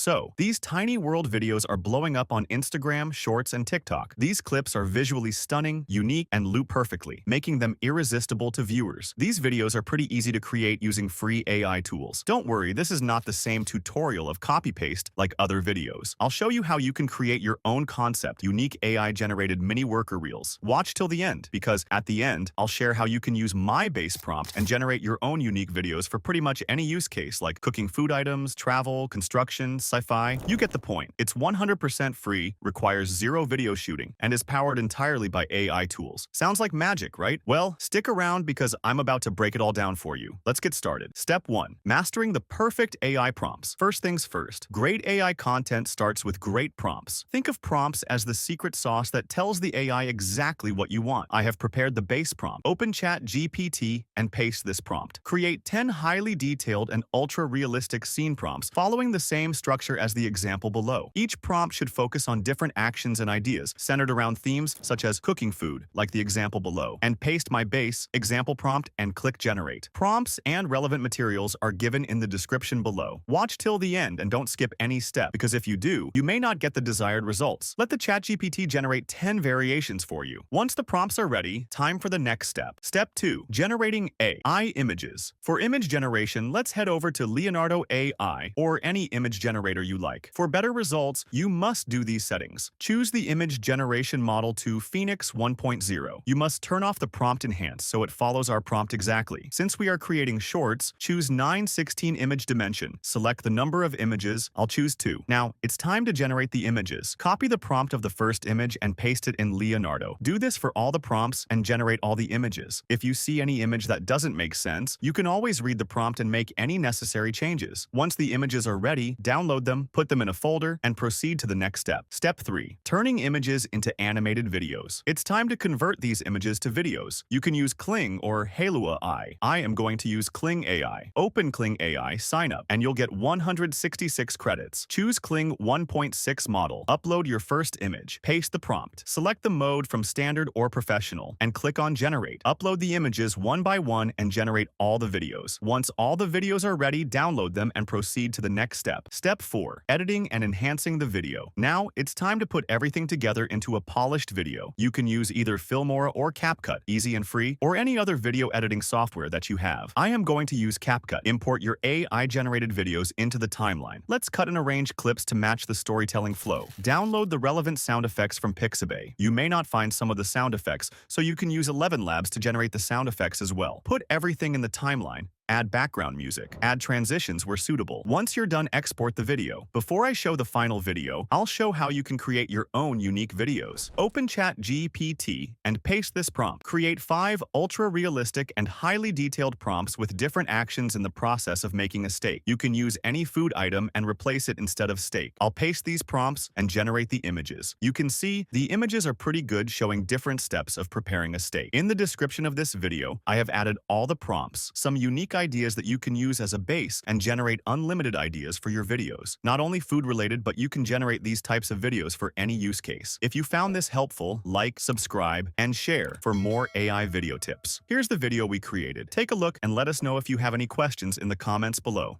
So, these tiny world videos are blowing up on Instagram, Shorts, and TikTok. These clips are visually stunning, unique, and loop perfectly, making them irresistible to viewers. These videos are pretty easy to create using free AI tools. Don't worry, this is not the same tutorial of copy-paste like other videos. I'll show you how you can create your own concept, unique AI-generated mini worker reels. Watch till the end, because at the end, I'll share how you can use my base prompt and generate your own unique videos for pretty much any use case like cooking food items, travel, construction, sci-fi. You get the point. It's 100% free, requires zero video shooting, and is powered entirely by AI tools. Sounds like magic, right? Well, stick around because I'm about to break it all down for you. Let's get started. Step 1. Mastering the perfect AI prompts. First things first. Great AI content starts with great prompts. Think of prompts as the secret sauce that tells the AI exactly what you want. I have prepared the base prompt. Open ChatGPT and paste this prompt. Create 10 highly detailed and ultra-realistic scene prompts following the same structure as the example below. Each prompt should focus on different actions and ideas centered around themes such as cooking food, like the example below, and paste my base example prompt and click generate. Prompts and relevant materials are given in the description below. Watch till the end and don't skip any step, because if you do, you may not get the desired results. Let the ChatGPT generate 10 variations for you. Once the prompts are ready, time for the next step. Step 2. Generating AI images. For image generation, let's head over to Leonardo AI or any image generator you like. For better results, you must do these settings. Choose the image generation model to Phoenix 1.0. You must turn off the prompt enhance so it follows our prompt exactly. Since we are creating shorts, choose 9:16 image dimension. Select the number of images. I'll choose 2. Now, it's time to generate the images. Copy the prompt of the first image and paste it in Leonardo. Do this for all the prompts and generate all the images. If you see any image that doesn't make sense, you can always read the prompt and make any necessary changes. Once the images are ready, download them, put them in a folder, and proceed to the next step. Step 3. Turning images into animated videos. It's time to convert these images to videos. You can use Kling or Halo AI. I am going to use Kling AI. Open Kling AI, sign up, and you'll get 166 credits. Choose Kling 1.6 model. Upload your first image. Paste the prompt. Select the mode from standard or professional, and click on generate. Upload the images one by one and generate all the videos. Once all the videos are ready, download them and proceed to the next step. Step 4. Editing and enhancing the video. Now, it's time to put everything together into a polished video. You can use either Filmora or CapCut, easy and free, or any other video editing software that you have. I am going to use CapCut. Import your AI-generated videos into the timeline. Let's cut and arrange clips to match the storytelling flow. Download the relevant sound effects from Pixabay. You may not find some of the sound effects, so you can use 11 Labs to generate the sound effects as well. Put everything in the timeline. Add background music. Add transitions where suitable. Once you're done, export the video. Before I show the final video, I'll show how you can create your own unique videos. Open ChatGPT and paste this prompt. Create 5 ultra-realistic and highly detailed prompts with different actions in the process of making a steak. You can use any food item and replace it instead of steak. I'll paste these prompts and generate the images. You can see the images are pretty good, showing different steps of preparing a steak. In the description of this video, I have added all the prompts, some unique ideas that you can use as a base and generate unlimited ideas for your videos. Not only food related, but you can generate these types of videos for any use case. If you found this helpful, like, subscribe, and share for more AI video tips. Here's the video we created. Take a look and let us know if you have any questions in the comments below.